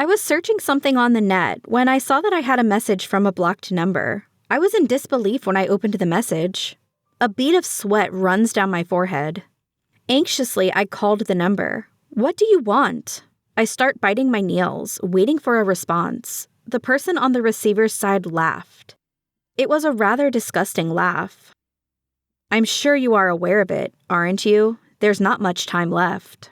I was searching something on the net when I saw that I had a message from a blocked number. I was in disbelief when I opened the message. A bead of sweat runs down my forehead. Anxiously, I called the number. "What do you want?" I start biting my nails, waiting for a response. The person on the receiver's side laughed. It was a rather disgusting laugh. "I'm sure you are aware of it, aren't you? There's not much time left."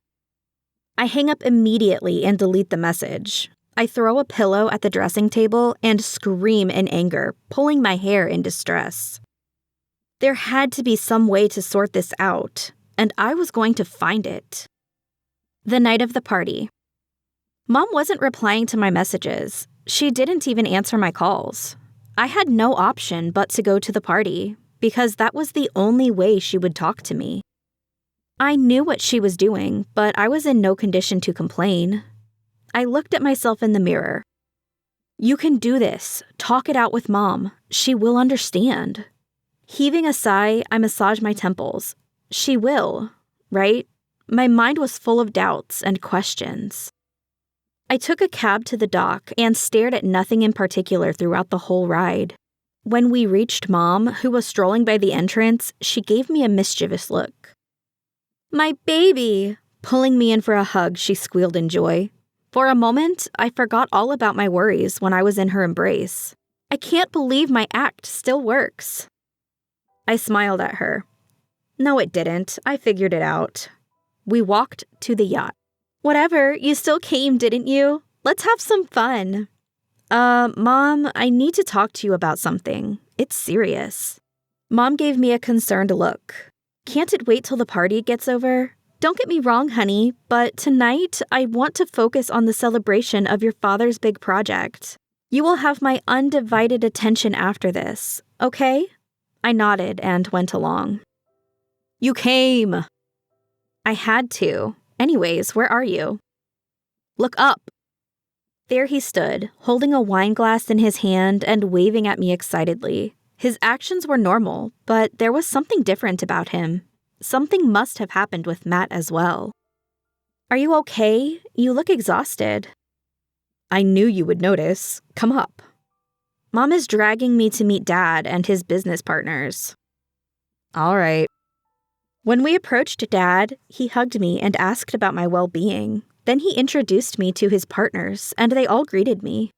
I hang up immediately and delete the message. I throw a pillow at the dressing table and scream in anger, pulling my hair in distress. There had to be some way to sort this out, and I was going to find it. The night of the party. Mom wasn't replying to my messages. She didn't even answer my calls. I had no option but to go to the party, because that was the only way she would talk to me. I knew what she was doing, but I was in no condition to complain. I looked at myself in the mirror. "You can do this. Talk it out with Mom. She will understand." Heaving a sigh, I massaged my temples. She will, right? My mind was full of doubts and questions. I took a cab to the dock and stared at nothing in particular throughout the whole ride. When we reached Mom, who was strolling by the entrance, she gave me a mischievous look. "My baby!" Pulling me in for a hug, she squealed in joy. For a moment, I forgot all about my worries when I was in her embrace. I can't believe my act still works. I smiled at her. No, it didn't. I figured it out. We walked to the yacht. "Whatever, you still came, didn't you? Let's have some fun." Mom, I need to talk to you about something. It's serious." Mom gave me a concerned look. "Can't it wait till the party gets over? Don't get me wrong, honey, but tonight I want to focus on the celebration of your father's big project. You will have my undivided attention after this, okay?" I nodded and went along. "You came!" I had to. Anyways, where are you? "Look up." There he stood, holding a wine glass in his hand and waving at me excitedly. His actions were normal, but there was something different about him. Something must have happened with Matt as well. "Are you okay? You look exhausted." "I knew you would notice. Come up." Mom is dragging me to meet Dad and his business partners. All right. When we approached Dad, he hugged me and asked about my well-being. Then he introduced me to his partners, and they all greeted me.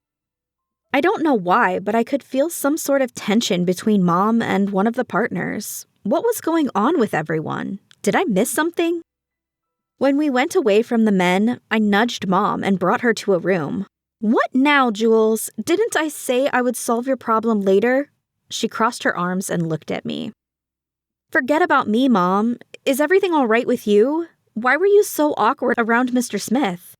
I don't know why, but I could feel some sort of tension between Mom and one of the partners. What was going on with everyone? Did I miss something? When we went away from the men, I nudged Mom and brought her to a room. "What now, Jules? Didn't I say I would solve your problem later?" She crossed her arms and looked at me. "Forget about me, Mom. Is everything all right with you? Why were you so awkward around Mr. Smith?"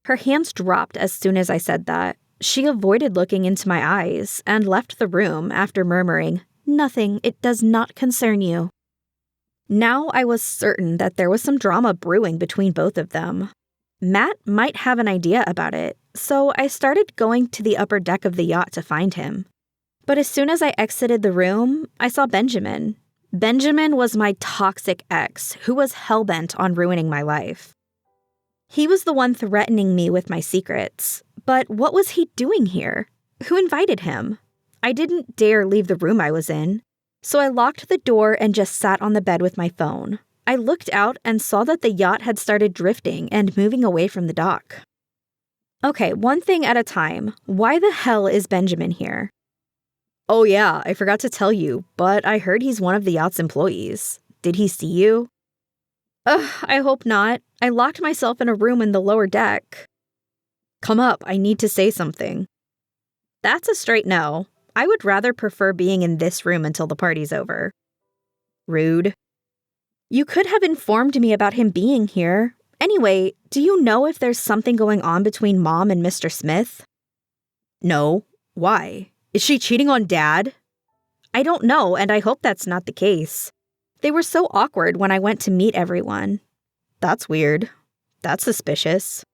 Her hands dropped as soon as I said that. She avoided looking into my eyes and left the room after murmuring, "Nothing, it does not concern you." Now I was certain that there was some drama brewing between both of them. Matt might have an idea about it, so I started going to the upper deck of the yacht to find him. But as soon as I exited the room, I saw Benjamin. Benjamin was my toxic ex who was hellbent on ruining my life. He was the one threatening me with my secrets. But what was he doing here? Who invited him? I didn't dare leave the room I was in. So I locked the door and just sat on the bed with my phone. I looked out and saw that the yacht had started drifting and moving away from the dock. Okay, one thing at a time. Why the hell is Benjamin here? Oh yeah, I forgot to tell you, but I heard he's one of the yacht's employees. Did he see you? Ugh, I hope not. I locked myself in a room in the lower deck. Come up, I need to say something. That's a straight no. I would rather prefer being in this room until the party's over. Rude. You could have informed me about him being here. Anyway, do you know if there's something going on between Mom and Mr. Smith? No. Why? Is she cheating on Dad? I don't know, and I hope that's not the case. They were so awkward when I went to meet everyone. That's weird. That's suspicious.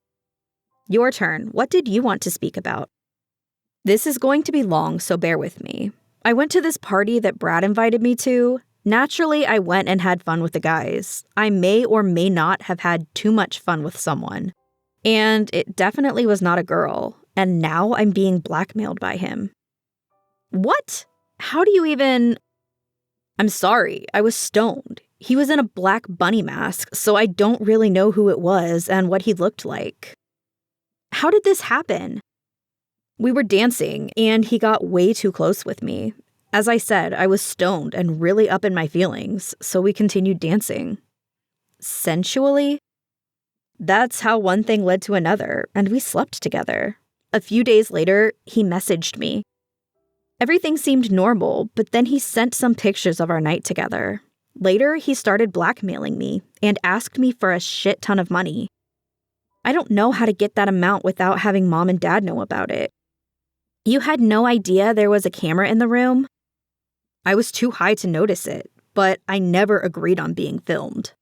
Your turn. What did you want to speak about? This is going to be long, so bear with me. I went to this party that Brad invited me to. Naturally, I went and had fun with the guys. I may or may not have had too much fun with someone. And it definitely was not a girl, and now I'm being blackmailed by him. What? How do you even... I'm sorry, I was stoned. He was in a black bunny mask, so I don't really know who it was and what he looked like. How did this happen? We were dancing, and he got way too close with me. As I said, I was stoned and really up in my feelings, so we continued dancing. Sensually? That's how one thing led to another, and we slept together. A few days later, he messaged me. Everything seemed normal, but then he sent some pictures of our night together. Later, he started blackmailing me and asked me for a shit ton of money. I don't know how to get that amount without having mom and dad know about it. You had no idea there was a camera in the room? I was too high to notice it, but I never agreed on being filmed.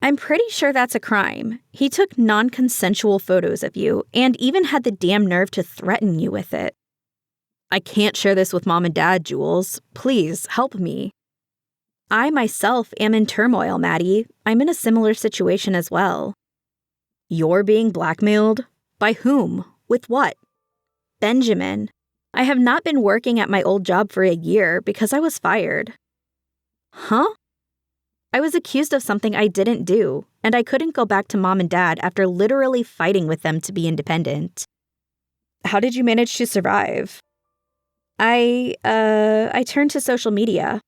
I'm pretty sure that's a crime. He took non-consensual photos of you and even had the damn nerve to threaten you with it. I can't share this with mom and dad, Jules. Please, help me. I myself am in turmoil, Maddie. I'm in a similar situation as well. You're being blackmailed? By whom? With what? Benjamin. I have not been working at my old job for a year because I was fired. Huh? I was accused of something I didn't do, and I couldn't go back to mom and dad after literally fighting with them to be independent. How did you manage to survive? I turned to social media.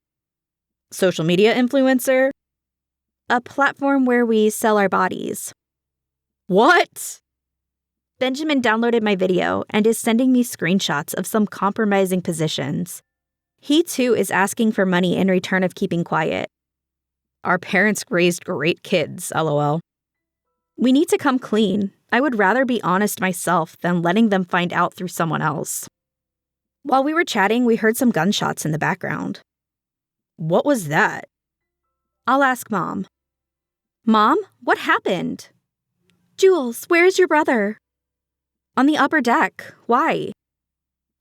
Social media influencer? A platform where we sell our bodies. What? Benjamin downloaded my video and is sending me screenshots of some compromising positions. He too is asking for money in return of keeping quiet. Our parents raised great kids, lol. We need to come clean. I would rather be honest myself than letting them find out through someone else. While we were chatting, we heard some gunshots in the background. What was that? I'll ask Mom. Mom, what happened? Jules, where is your brother? On the upper deck. Why?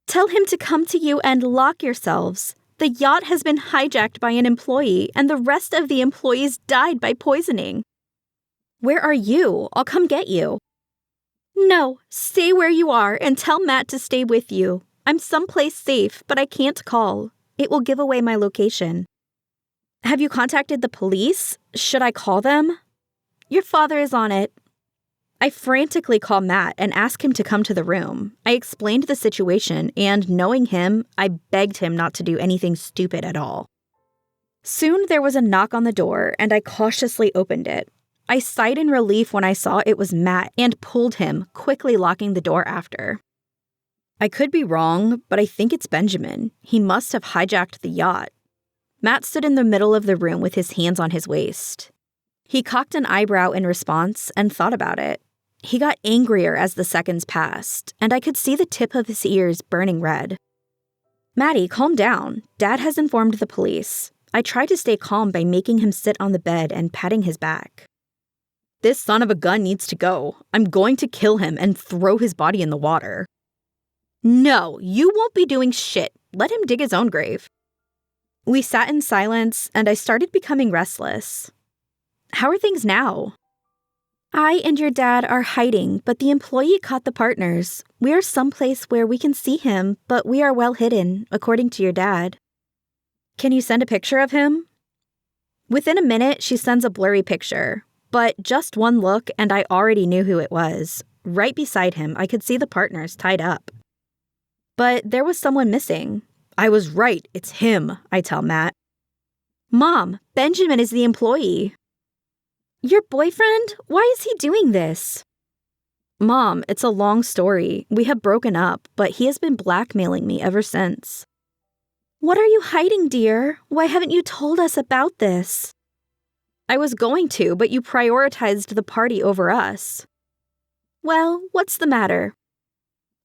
Tell him to come to you and lock yourselves. The yacht has been hijacked by an employee, and the rest of the employees died by poisoning. Where are you? I'll come get you. No, stay where you are and tell Matt to stay with you. I'm someplace safe, but I can't call. It will give away my location. Have you contacted the police? Should I call them? Your father is on it. I frantically call Matt and ask him to come to the room. I explained the situation, and knowing him, I begged him not to do anything stupid at all. Soon there was a knock on the door, and I cautiously opened it. I sighed in relief when I saw it was Matt and pulled him, quickly locking the door after. I could be wrong, but I think it's Benjamin. He must have hijacked the yacht. Matt stood in the middle of the room with his hands on his waist. He cocked an eyebrow in response and thought about it. He got angrier as the seconds passed, and I could see the tip of his ears burning red. Maddie, calm down. Dad has informed the police. I tried to stay calm by making him sit on the bed and patting his back. This son of a gun needs to go. I'm going to kill him and throw his body in the water. No, you won't be doing shit. Let him dig his own grave. We sat in silence, and I started becoming restless. How are things now? I and your dad are hiding, but the employee caught the partners. We are someplace where we can see him, but we are well hidden, according to your dad. Can you send a picture of him? Within a minute, she sends a blurry picture, but just one look and I already knew who it was. Right beside him, I could see the partners tied up. But there was someone missing. I was right, it's him, I tell Matt. Mom, Benjamin is the employee. Your boyfriend? Why is he doing this? Mom, it's a long story. We have broken up, but he has been blackmailing me ever since. What are you hiding, dear? Why haven't you told us about this? I was going to, but you prioritized the party over us. Well, what's the matter?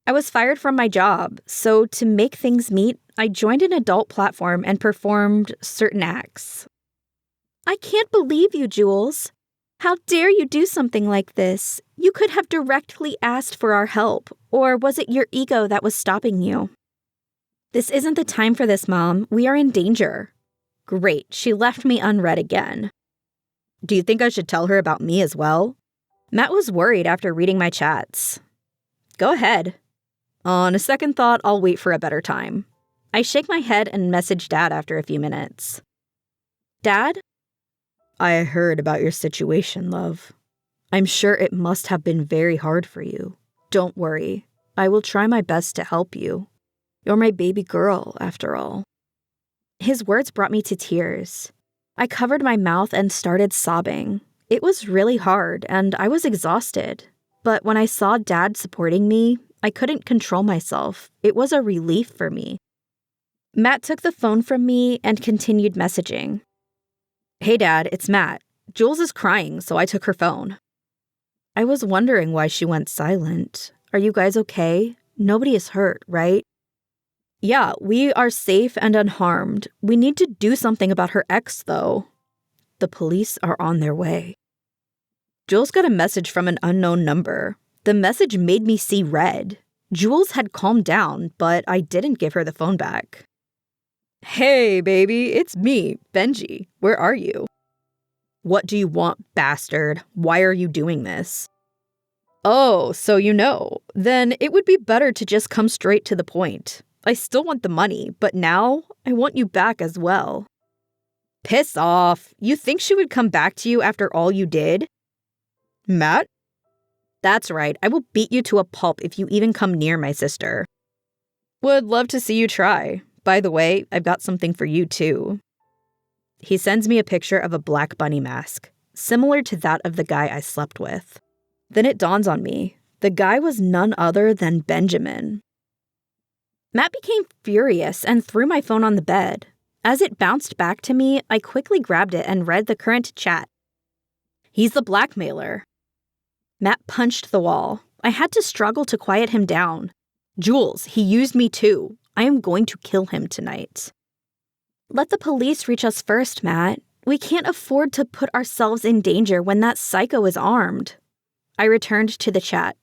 I was fired from my job, so to make things meet, I joined an adult platform and performed certain acts. I can't believe you, Jules. How dare you do something like this? You could have directly asked for our help, or was it your ego that was stopping you? This isn't the time for this, Mom. We are in danger. Great, she left me unread again. Do you think I should tell her about me as well? Matt was worried after reading my chats. Go ahead. On a second thought, I'll wait for a better time. I shake my head and message Dad after a few minutes. Dad? I heard about your situation, love. I'm sure it must have been very hard for you. Don't worry. I will try my best to help you. You're my baby girl, after all. His words brought me to tears. I covered my mouth and started sobbing. It was really hard, and I was exhausted. But when I saw Dad supporting me, I couldn't control myself. It was a relief for me. Matt took the phone from me and continued messaging. Hey, Dad, it's Matt. Jules is crying, so I took her phone. I was wondering why she went silent. Are you guys okay? Nobody is hurt, right? Yeah, we are safe and unharmed. We need to do something about her ex, though. The police are on their way. Jules got a message from an unknown number. The message made me see red. Jules had calmed down, but I didn't give her the phone back. Hey, baby, it's me, Benji. Where are you? What do you want, bastard? Why are you doing this? Oh, so you know. Then it would be better to just come straight to the point. I still want the money, but now I want you back as well. Piss off. You think she would come back to you after all you did? Matt? That's right. I will beat you to a pulp if you even come near my sister. Would love to see you try. By the way, I've got something for you too. He sends me a picture of a black bunny mask, similar to that of the guy I slept with. Then it dawns on me. The guy was none other than Benjamin. Matt became furious and threw my phone on the bed. As it bounced back to me, I quickly grabbed it and read the current chat. He's the blackmailer. Matt punched the wall. I had to struggle to quiet him down. Jules, he used me too. I am going to kill him tonight. Let the police reach us first, Matt. We can't afford to put ourselves in danger when that psycho is armed. I returned to the chat.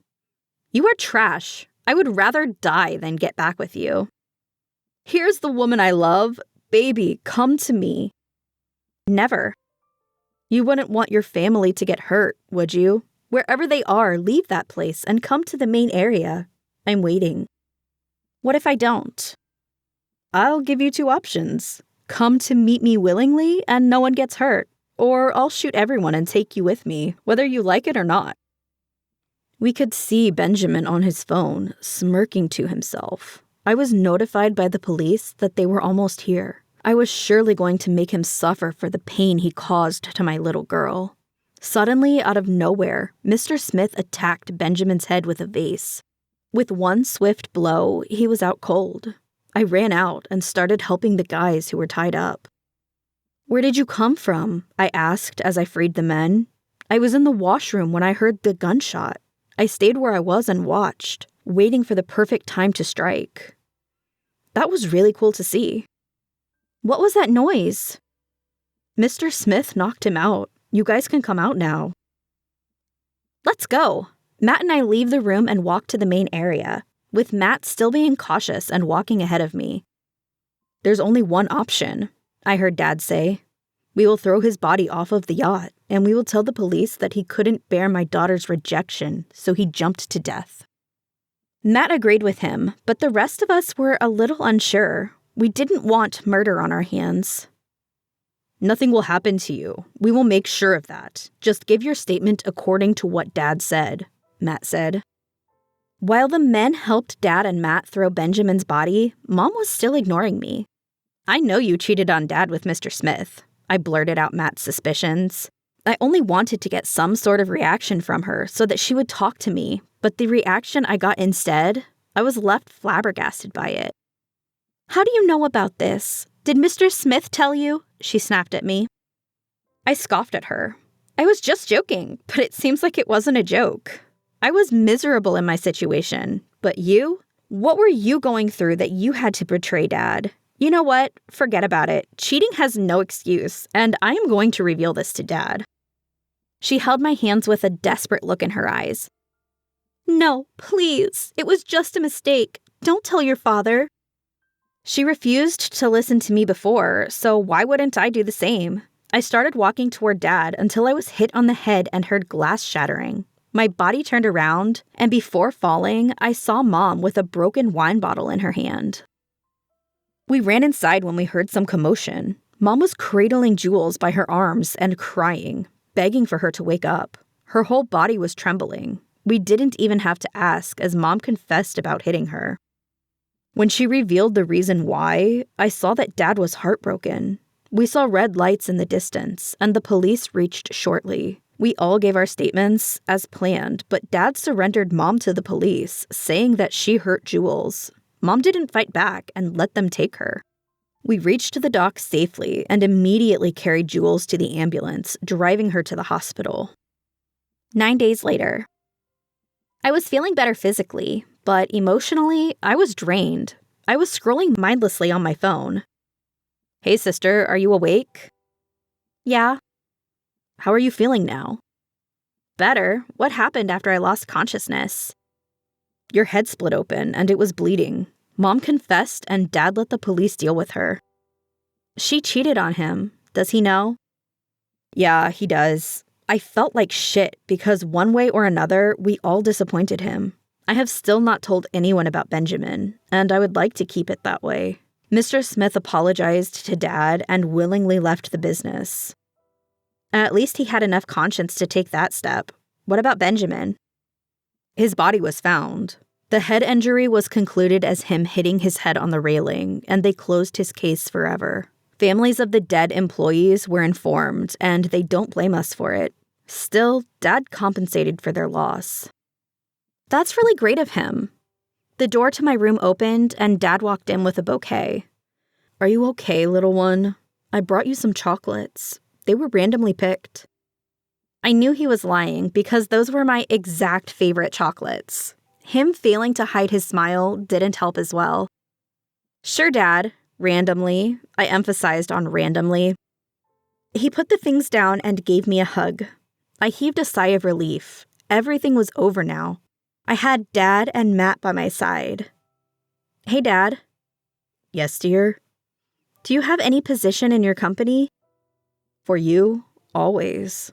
You are trash. I would rather die than get back with you. Here's the woman I love. Baby, come to me. Never. You wouldn't want your family to get hurt, would you? Wherever they are, leave that place and come to the main area. I'm waiting. What if I don't? I'll give you two options. Come to meet me willingly and no one gets hurt, or I'll shoot everyone and take you with me, whether you like it or not. We could see Benjamin on his phone, smirking to himself. I was notified by the police that they were almost here. I was surely going to make him suffer for the pain he caused to my little girl. Suddenly, out of nowhere, Mr. Smith attacked Benjamin's head with a vase. With one swift blow, he was out cold. I ran out and started helping the guys who were tied up. Where did you come from? I asked as I freed the men. I was in the washroom when I heard the gunshot. I stayed where I was and watched, waiting for the perfect time to strike. That was really cool to see. What was that noise? Mr. Smith knocked him out. You guys can come out now. Let's go. Matt and I leave the room and walk to the main area, with Matt still being cautious and walking ahead of me. There's only one option, I heard Dad say. We will throw his body off of the yacht, and we will tell the police that he couldn't bear my daughter's rejection, so he jumped to death. Matt agreed with him, but the rest of us were a little unsure. We didn't want murder on our hands. Nothing will happen to you. We will make sure of that. Just give your statement according to what Dad said, Matt said. While the men helped Dad and Matt throw Benjamin's body, Mom was still ignoring me. I know you cheated on Dad with Mr. Smith. I blurted out Matt's suspicions. I only wanted to get some sort of reaction from her so that she would talk to me, but the reaction I got instead, I was left flabbergasted by it. How do you know about this? Did Mr. Smith tell you? She snapped at me. I scoffed at her. I was just joking, but it seems like it wasn't a joke. I was miserable in my situation, but you? What were you going through that you had to betray Dad? You know what? Forget about it. Cheating has no excuse, and I am going to reveal this to Dad. She held my hands with a desperate look in her eyes. No, please. It was just a mistake. Don't tell your father. She refused to listen to me before, so why wouldn't I do the same? I started walking toward Dad until I was hit on the head and heard glass shattering. My body turned around, and before falling, I saw Mom with a broken wine bottle in her hand. We ran inside when we heard some commotion. Mom was cradling Jules by her arms and crying, begging for her to wake up. Her whole body was trembling. We didn't even have to ask, as Mom confessed about hitting her. When she revealed the reason why, I saw that Dad was heartbroken. We saw red lights in the distance, and the police reached shortly. We all gave our statements as planned, but Dad surrendered Mom to the police, saying that she hurt Jules. Mom didn't fight back and let them take her. We reached the dock safely and immediately carried Jules to the ambulance, driving her to the hospital. 9 days later. I was feeling better physically, but emotionally, I was drained. I was scrolling mindlessly on my phone. "Hey, sister, are you awake?" "Yeah." "How are you feeling now?" "Better. What happened after I lost consciousness?" "Your head split open and it was bleeding. Mom confessed and Dad let the police deal with her." "She cheated on him. Does he know?" "Yeah, he does. I felt like shit because one way or another, we all disappointed him. I have still not told anyone about Benjamin, and I would like to keep it that way." Mr. Smith apologized to Dad and willingly left the business. At least he had enough conscience to take that step. What about Benjamin? His body was found. The head injury was concluded as him hitting his head on the railing, and they closed his case forever. Families of the dead employees were informed, and they don't blame us for it. Still, Dad compensated for their loss. That's really great of him. The door to my room opened, and Dad walked in with a bouquet. "Are you okay, little one? I brought you some chocolates. They were randomly picked." I knew he was lying because those were my exact favorite chocolates. Him failing to hide his smile didn't help as well. "Sure, Dad. Randomly." I emphasized on randomly. He put the things down and gave me a hug. I heaved a sigh of relief. Everything was over now. I had Dad and Matt by my side. "Hey, Dad." "Yes, dear?" "Do you have any position in your company?" "For you, always."